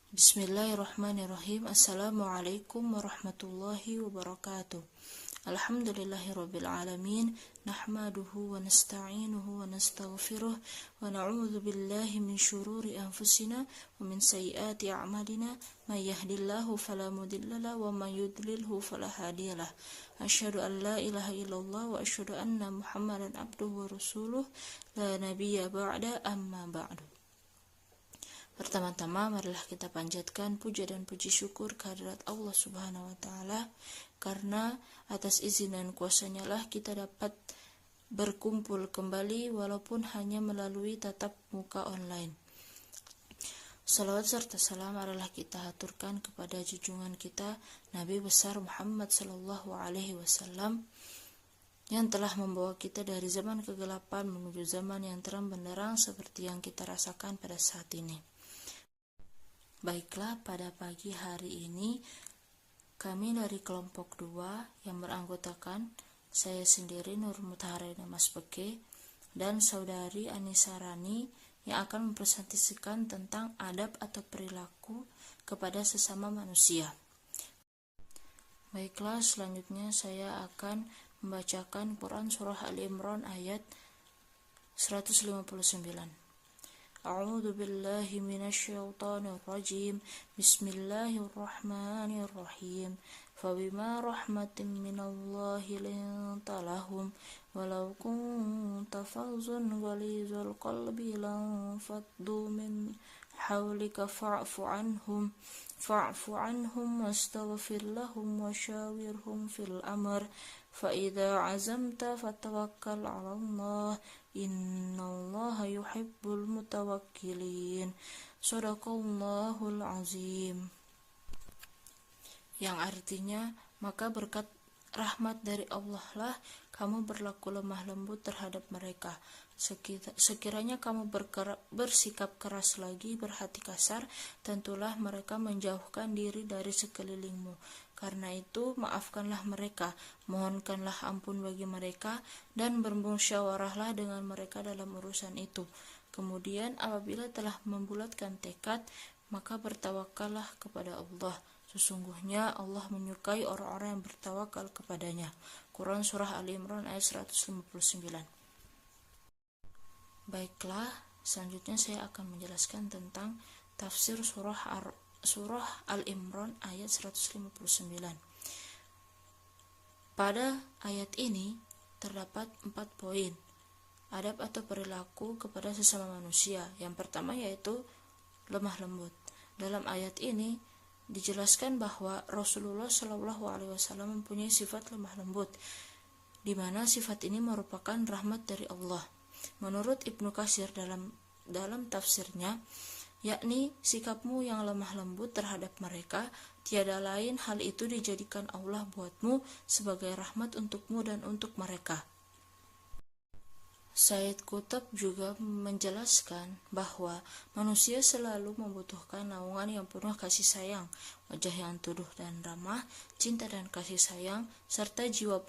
Bismillahirrahmanirrahim. Assalamualaikum warahmatullahi wabarakatuh. Alhamdulillahirabbil alamin, nahmaduhu wa nasta'inuhu wa nastaghfiruh wa na'udzu billahi min syururi anfusina wa min sayyiati a'malina, may yahdihillahu fala mudhillalah wa may yudlilhu fala hadiyalah. Asyhadu an la ilaha illallah wa asyhadu anna Muhammadan abduhu wa rasuluh, la nabiyya ba'da, amma ba'du. Pertama-tama marilah kita panjatkan puja dan puji syukur kehadirat Allah Subhanahu wa taala, karena atas izin dan kuasa-Nya lah kita dapat berkumpul kembali walaupun hanya melalui tatap muka online. Salawat serta salam marilah kita haturkan kepada junjungan kita Nabi besar Muhammad sallallahu alaihi wasallam yang telah membawa kita dari zaman kegelapan menuju zaman yang terang benderang seperti yang kita rasakan pada saat ini. Baiklah, pada pagi hari ini kami dari kelompok 2 yang beranggotakan saya sendiri Nur Mutahharina Mas Beke dan saudari Anissa Rani yang akan mempresentasikan tentang adab atau perilaku kepada sesama manusia. Baiklah, selanjutnya saya akan membacakan Quran Surah Al-Imran ayat 159. A'udzu billahi minasyaitonir rajim. Bismillahirrahmanirrahim. Fabima rahmatin minallahi linta lahum walau kunta fazzan ghalizal qalbi lanfaddu min hawlika fa'fu anhum wastaghfir lahum washawirhum fil amr fa idza azamta fatawakkal 'ala Allah innallaha yuhibbul mutawakkilin. Shadaqallahul azim. Yang artinya, maka berkat rahmat dari Allah lah kamu berlaku lemah lembut terhadap mereka. Sekiranya kamu bersikap keras lagi, berhati kasar, tentulah mereka menjauhkan diri dari sekelilingmu. Karena itu, maafkanlah mereka, mohonkanlah ampun bagi mereka, dan bermusyawarahlah dengan mereka dalam urusan itu. Kemudian, apabila telah membulatkan tekad, maka bertawakallah kepada Allah. Sesungguhnya Allah menyukai orang-orang yang bertawakal kepadanya. Quran Surah Al-Imran ayat 159. Baiklah, selanjutnya saya akan menjelaskan tentang tafsir surah Al-Imran ayat 159. Pada ayat ini terdapat 4 poin adab atau perilaku kepada sesama manusia. Yang pertama yaitu lemah lembut. Dalam ayat ini dijelaskan bahwa Rasulullah Shallallahu Alaihi Wasallam mempunyai sifat lemah lembut, di mana sifat ini merupakan rahmat dari Allah. Menurut Ibnu Katsir dalam tafsirnya, yakni sikapmu yang lemah lembut terhadap mereka, tiada lain hal itu dijadikan Allah buatmu sebagai rahmat untukmu dan untuk mereka. Sayyid Qutb juga menjelaskan bahwa manusia selalu membutuhkan naungan yang penuh kasih sayang, wajah yang teduh dan ramah, cinta dan kasih sayang, serta jiwa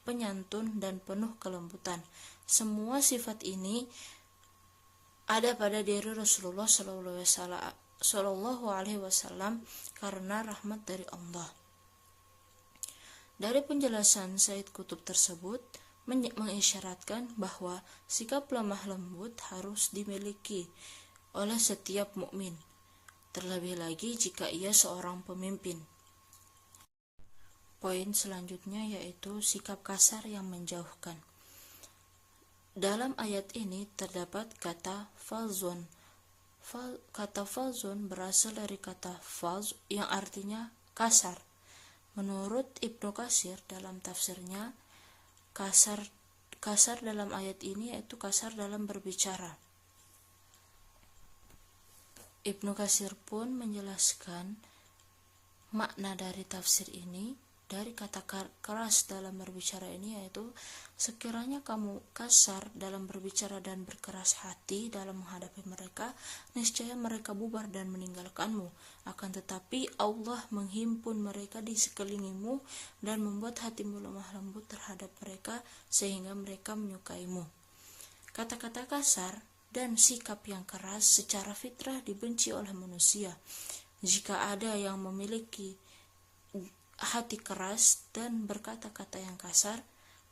penyantun dan penuh kelembutan. Semua sifat ini ada pada diri Rasulullah Shallallahu Alaihi Wasallam karena rahmat dari Allah. Dari penjelasan Sayyid Qutb tersebut mengisyaratkan bahwa sikap lemah lembut harus dimiliki oleh setiap mukmin, terlebih lagi jika ia seorang pemimpin. Poin selanjutnya yaitu sikap kasar yang menjauhkan. Dalam ayat ini terdapat kata falzon. Kata falzon berasal dari kata falz yang artinya kasar. Menurut Ibnu Katsir dalam tafsirnya, kasar dalam ayat ini yaitu kasar dalam berbicara. Ibnu Katsir pun menjelaskan makna dari tafsir ini. Dari kata keras dalam berbicara ini yaitu sekiranya kamu kasar dalam berbicara dan berkeras hati dalam menghadapi mereka, niscaya mereka bubar dan meninggalkanmu. Akan tetapi Allah menghimpun mereka di sekelilingmu dan membuat hatimu lemah lembut terhadap mereka sehingga mereka menyukaimu. Kata-kata kasar dan sikap yang keras secara fitrah dibenci oleh manusia. Jika ada yang memiliki hati keras dan berkata-kata yang kasar,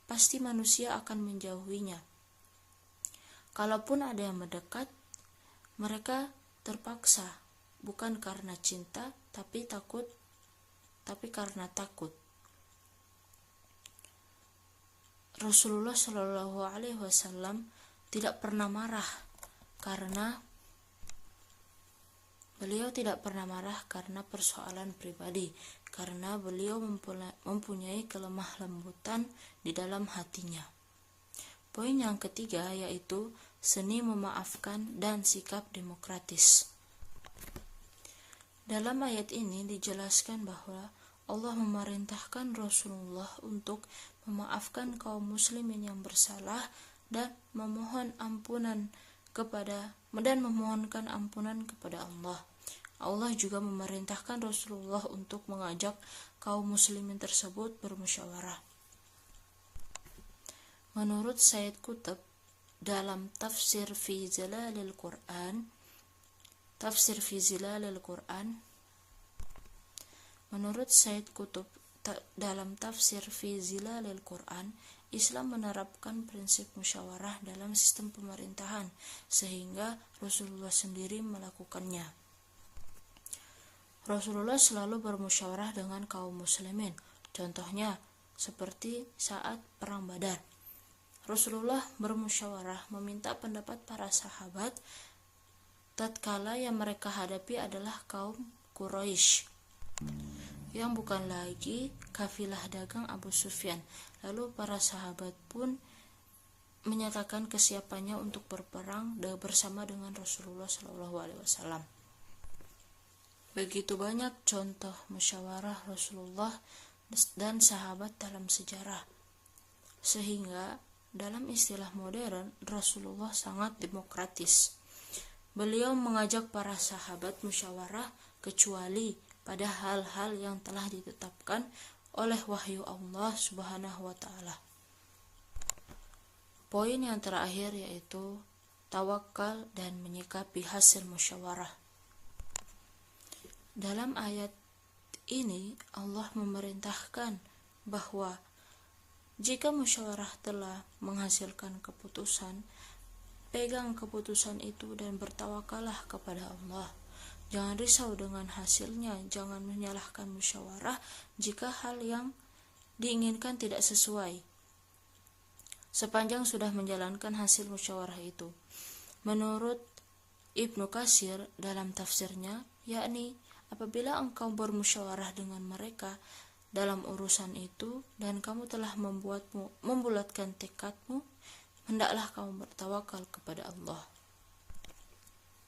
pasti manusia akan menjauhinya. Kalaupun ada yang mendekat, mereka terpaksa, bukan karena cinta, tapi karena takut. Rasulullah Shallallahu Alaihi Wasallam tidak pernah marah karena persoalan pribadi, karena beliau mempunyai kelemah lembutan di dalam hatinya. Poin yang ketiga yaitu seni memaafkan dan sikap demokratis. Dalam ayat ini dijelaskan bahwa Allah memerintahkan Rasulullah untuk memaafkan kaum muslimin yang bersalah dan memohonkan ampunan kepada Allah. Allah juga memerintahkan Rasulullah untuk mengajak kaum muslimin tersebut bermusyawarah. Menurut Sayyid Qutb dalam Tafsir fi Zilalil Quran, menurut Sayyid Qutb dalam Tafsir fi Zilalil Quran, Islam menerapkan prinsip musyawarah dalam sistem pemerintahan, sehingga Rasulullah sendiri melakukannya. Rasulullah selalu bermusyawarah dengan kaum muslimin. Contohnya, seperti saat Perang Badar. Rasulullah bermusyawarah meminta pendapat para sahabat tatkala yang mereka hadapi adalah kaum Quraisy, yang bukan lagi kafilah dagang Abu Sufyan. Lalu para sahabat pun menyatakan kesiapannya untuk berperang bersama dengan Rasulullah SAW. Begitu banyak contoh musyawarah Rasulullah dan sahabat dalam sejarah, sehingga dalam istilah modern Rasulullah sangat demokratis. Beliau mengajak para sahabat musyawarah kecuali pada hal-hal yang telah ditetapkan oleh wahyu Allah Subhanahu wa Ta'ala. Poin yang terakhir yaitu tawakal dan menyikapi hasil musyawarah. Dalam ayat ini Allah memerintahkan bahwa jika musyawarah telah menghasilkan keputusan, pegang keputusan itu dan bertawakallah kepada Allah. Jangan risau dengan hasilnya, jangan menyalahkan musyawarah jika hal yang diinginkan tidak sesuai, sepanjang sudah menjalankan hasil musyawarah itu. Menurut Ibnu Katsir dalam tafsirnya, yakni apabila engkau bermusyawarah dengan mereka dalam urusan itu dan kamu telah membulatkan tekadmu, hendaklah kamu bertawakal kepada Allah.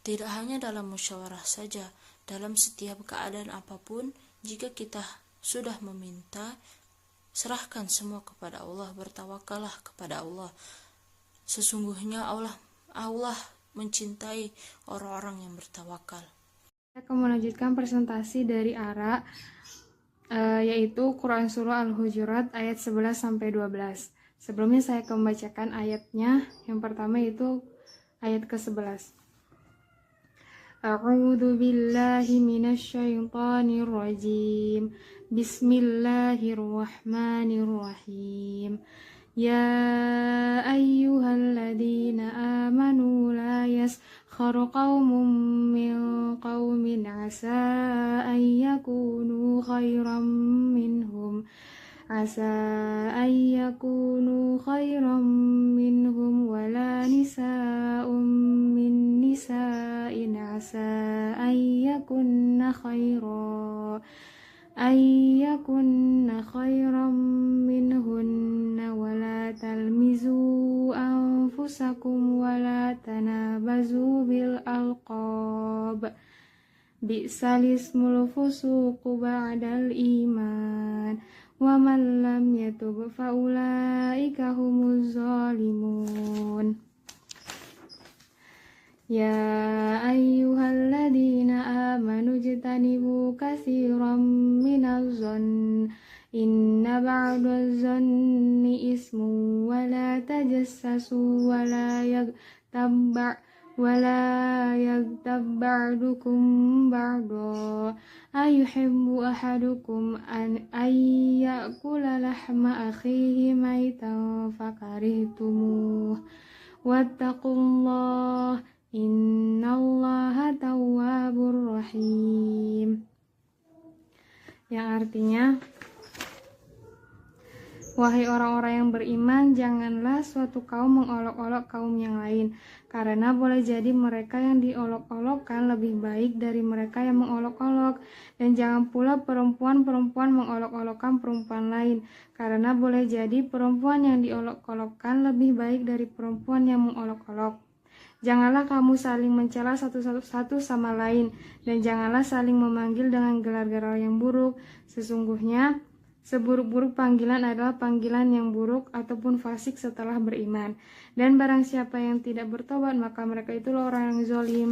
Tidak hanya dalam musyawarah saja, dalam setiap keadaan apapun, jika kita sudah meminta, serahkan semua kepada Allah, bertawakallah kepada Allah. Sesungguhnya Allah mencintai orang-orang yang bertawakal. Saya akan melanjutkan presentasi dari Ara, yaitu Quran Surah Al-Hujurat ayat 11-12. Sebelumnya saya akan membacakan ayatnya. Yang pertama itu ayat ke-11. A'udzu billahi minasyaitonir rajim. Bismillahirrahmanirrahim. Ya ayyuhalladzina amanu la yaskhar qaumun min qaumin asa an yakunu khairan minhum wala nisa'un min nisa'in asa an yakunna khairan minhunna wala talmizu anfusakum wala tanabazu bil alqab bi'sal ismul fusuqu ba'dal iman wa man lam yatub fa ulaika humuz zalimun. Ya ayyuhalladzina amanu jtanibu katsiran minaz zann inna ba'daz zanni ismun wa la tajassasu wa la yaghtab ولا يغتب بعضكم بعضا أيحب أحدكم أن يأكل لحم أخيه ميتا فكرهتموه واتقوا الله إن الله تواب رحيم, yang artinya, wahai orang-orang yang beriman, janganlah suatu kaum mengolok-olok kaum yang lain, karena boleh jadi mereka yang diolok-olokkan lebih baik dari mereka yang mengolok-olok. Dan jangan pula perempuan-perempuan mengolok-olokkan perempuan lain, karena boleh jadi perempuan yang diolok-olokkan lebih baik dari perempuan yang mengolok-olok. Janganlah kamu saling mencela satu sama lain, dan janganlah saling memanggil dengan gelar-gelar yang buruk. Sesungguhnya seburuk-buruk panggilan adalah panggilan yang buruk ataupun fasik setelah beriman. Dan barang siapa yang tidak bertobat, maka mereka itulah orang yang zalim.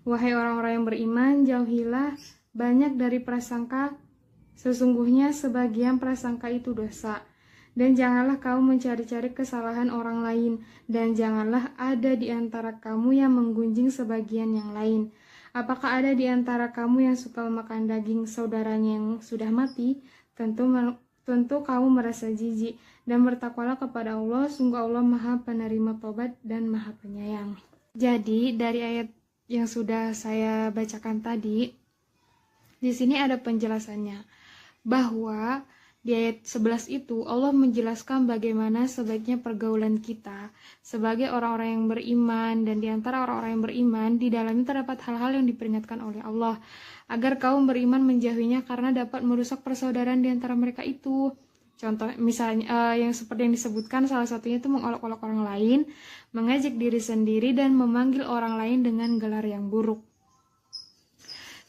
Wahai orang-orang yang beriman, jauhilah banyak dari prasangka, sesungguhnya sebagian prasangka itu dosa. Dan janganlah kamu mencari-cari kesalahan orang lain, dan janganlah ada di antara kamu yang menggunjing sebagian yang lain. Apakah ada di antara kamu yang suka memakan daging saudaranya yang sudah mati? Tentu kamu merasa jijik, dan bertakwalah kepada Allah, sungguh Allah Maha Penerima Tobat dan Maha Penyayang. Jadi dari ayat yang sudah saya bacakan tadi, di sini ada penjelasannya bahwa di ayat 11 itu Allah menjelaskan bagaimana sebaiknya pergaulan kita sebagai orang-orang yang beriman, dan di antara orang-orang yang beriman di dalamnya terdapat hal-hal yang diperingatkan oleh Allah agar kaum beriman menjauhinya karena dapat merusak persaudaraan di antara mereka itu. Contoh misalnya yang seperti yang disebutkan, salah satunya itu mengolok-olok orang lain, mengejek diri sendiri, dan memanggil orang lain dengan gelar yang buruk.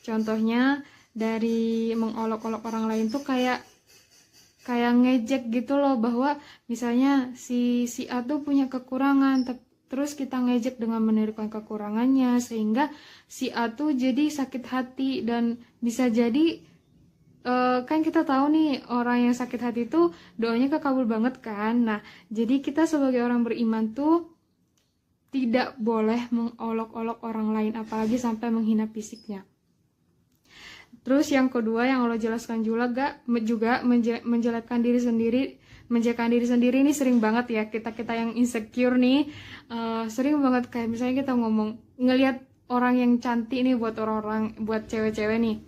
Contohnya dari mengolok-olok orang lain tuh kayak ngejek gitu loh, bahwa misalnya si A tuh punya kekurangan, terus kita ngejek dengan menirukan kekurangannya sehingga si A tuh jadi sakit hati, dan bisa jadi kan kita tahu nih orang yang sakit hati tuh doanya kekabul banget kan. Nah, jadi kita sebagai orang beriman tuh tidak boleh mengolok-olok orang lain, apalagi sampai menghina fisiknya. Terus yang kedua yang Allah jelaskan juga menjelekkan diri sendiri. Menjelekkan diri sendiri ini sering banget ya kita yang insecure nih, sering banget kayak misalnya kita ngelihat orang yang cantik nih, buat cewek-cewek nih,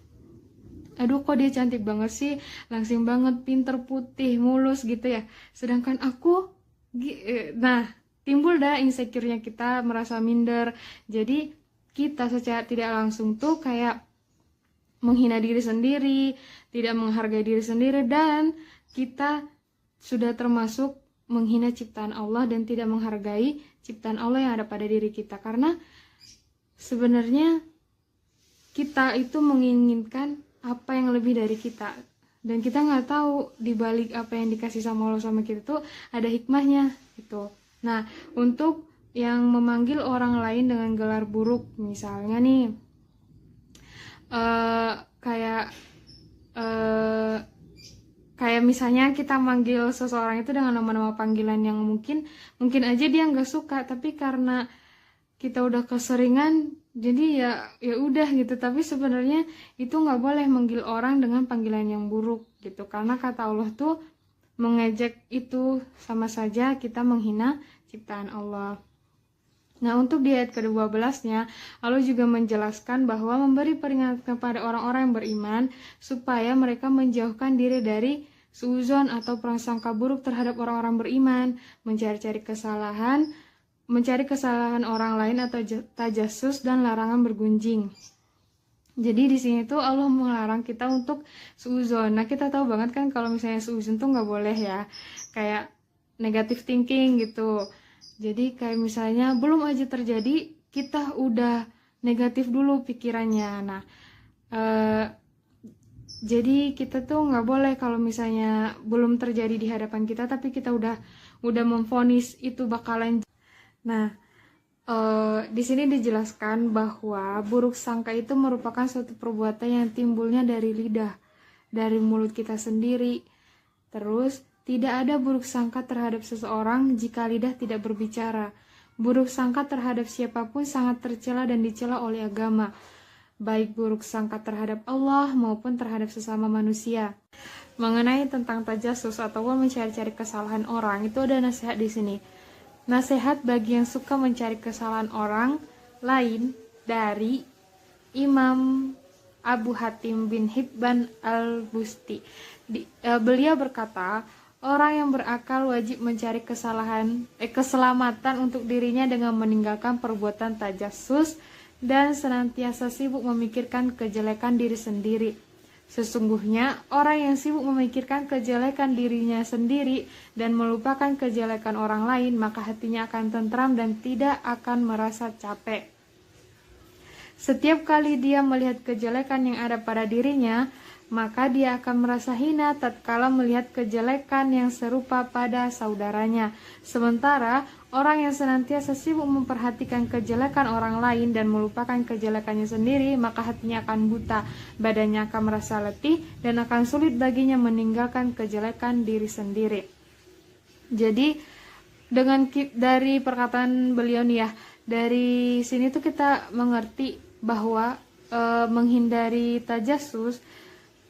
aduh kok dia cantik banget sih, langsing banget, pinter, putih, mulus gitu ya, sedangkan aku nah timbul dah insecure-nya, kita merasa minder. Jadi kita secara tidak langsung tuh kayak menghina diri sendiri, tidak menghargai diri sendiri, dan kita sudah termasuk menghina ciptaan Allah dan tidak menghargai ciptaan Allah yang ada pada diri kita. Karena sebenarnya kita itu menginginkan apa yang lebih dari kita, dan kita nggak tahu dibalik apa yang dikasih sama Allah sama kita tuh ada hikmahnya gitu. Nah, untuk yang memanggil orang lain dengan gelar buruk, misalnya nih kayak misalnya kita manggil seseorang itu dengan nama-nama panggilan yang mungkin aja dia nggak suka, tapi karena kita udah keseringan jadi ya udah gitu. Tapi sebenarnya itu nggak boleh manggil orang dengan panggilan yang buruk gitu, karena kata Allah tuh mengejek itu sama saja kita menghina ciptaan Allah. Nah, untuk di ayat ke-12-nya, Allah juga menjelaskan bahwa memberi peringatan kepada orang-orang yang beriman supaya mereka menjauhkan diri dari suudzon atau prasangka buruk terhadap orang-orang beriman, mencari kesalahan orang lain atau tajasus, dan larangan bergunjing. Jadi di sini tuh Allah melarang kita untuk suudzon. Nah, kita tahu banget kan kalau misalnya suudzon tuh nggak boleh ya, kayak negative thinking gitu. Jadi kayak misalnya belum aja terjadi kita udah negatif dulu pikirannya. Nah, jadi kita tuh nggak boleh kalau misalnya belum terjadi di hadapan kita tapi kita udah memvonis itu bakalan. Nah, di sini dijelaskan bahwa buruk sangka itu merupakan suatu perbuatan yang timbulnya dari lidah, dari mulut kita sendiri. Terus tidak ada buruk sangka terhadap seseorang jika lidah tidak berbicara. Buruk sangka terhadap siapapun sangat tercela dan dicela oleh agama, baik buruk sangka terhadap Allah maupun terhadap sesama manusia. Mengenai tentang tajasus ataupun mencari-cari kesalahan orang, itu ada nasihat di sini. Nasihat bagi yang suka mencari kesalahan orang lain dari Imam Abu Hatim bin Hibban al-Busti. Beliau berkata, orang yang berakal wajib mencari keselamatan untuk dirinya dengan meninggalkan perbuatan tajasus dan senantiasa sibuk memikirkan kejelekan diri sendiri. Sesungguhnya orang yang sibuk memikirkan kejelekan dirinya sendiri dan melupakan kejelekan orang lain, maka hatinya akan tentram dan tidak akan merasa capek. Setiap kali dia melihat kejelekan yang ada pada dirinya, maka dia akan merasa hina tatkala melihat kejelekan yang serupa pada saudaranya. Sementara orang yang senantiasa sibuk memperhatikan kejelekan orang lain dan melupakan kejelekannya sendiri, maka hatinya akan buta, badannya akan merasa letih, dan akan sulit baginya meninggalkan kejelekan diri sendiri. Jadi dari perkataan beliau nih ya, dari sini tuh kita mengerti bahwa menghindari tajasus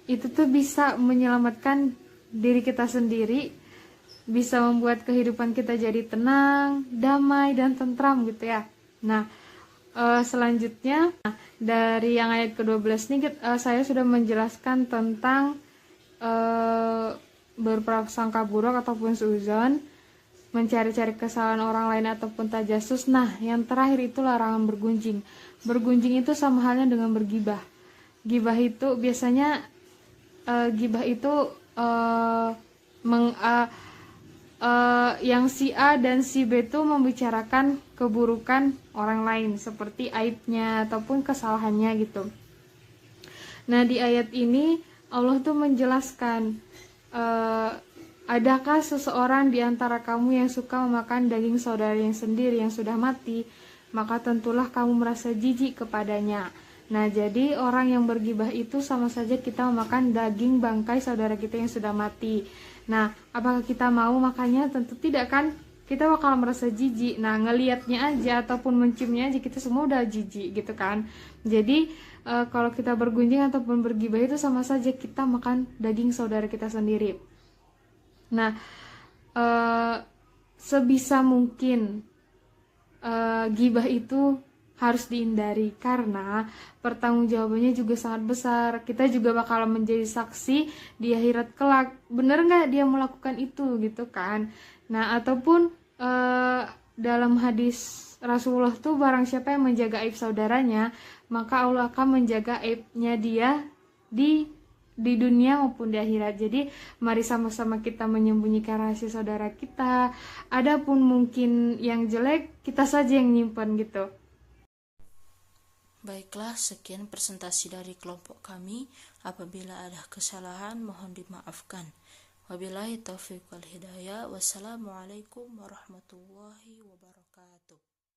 itu tuh bisa menyelamatkan diri kita sendiri, bisa membuat kehidupan kita jadi tenang, damai, dan tentram gitu ya. Nah, selanjutnya dari yang ayat ke-12 ini saya sudah menjelaskan tentang berprasangka buruk ataupun suudzon, mencari-cari kesalahan orang lain ataupun tajasus. Nah, yang terakhir itu larangan bergunjing. Bergunjing itu sama halnya dengan bergibah. Gibah itu biasanya yang si A dan si B itu membicarakan keburukan orang lain seperti aibnya ataupun kesalahannya gitu. Nah, di ayat ini Allah tuh menjelaskan, adakah seseorang di antara kamu yang suka memakan daging saudaranya sendiri yang sudah mati, maka tentulah kamu merasa jijik kepadanya. Nah, jadi orang yang bergibah itu sama saja kita memakan daging bangkai saudara kita yang sudah mati. Nah, apakah kita mau makannya? Tentu tidak kan? Kita bakal merasa jijik. Nah, ngelihatnya aja ataupun menciumnya aja kita semua udah jijik gitu kan. Jadi, kalau kita bergunjing ataupun bergibah itu sama saja kita makan daging saudara kita sendiri. Nah, sebisa mungkin gibah itu harus dihindari karena pertanggungjawabannya juga sangat besar. Kita juga bakal menjadi saksi di akhirat kelak. Bener nggak dia melakukan itu gitu kan? Nah, ataupun dalam hadis Rasulullah tuh barang siapa yang menjaga aib saudaranya, maka Allah akan menjaga aibnya dia di dunia maupun di akhirat. Jadi mari sama-sama kita menyembunyikan rahasia saudara kita. Adapun mungkin yang jelek kita saja yang nyimpan gitu. Baiklah, sekian presentasi dari kelompok kami. Apabila ada kesalahan, mohon dimaafkan. Wabillahi taufiq wal hidayah. Wassalamualaikum warahmatullahi wabarakatuh.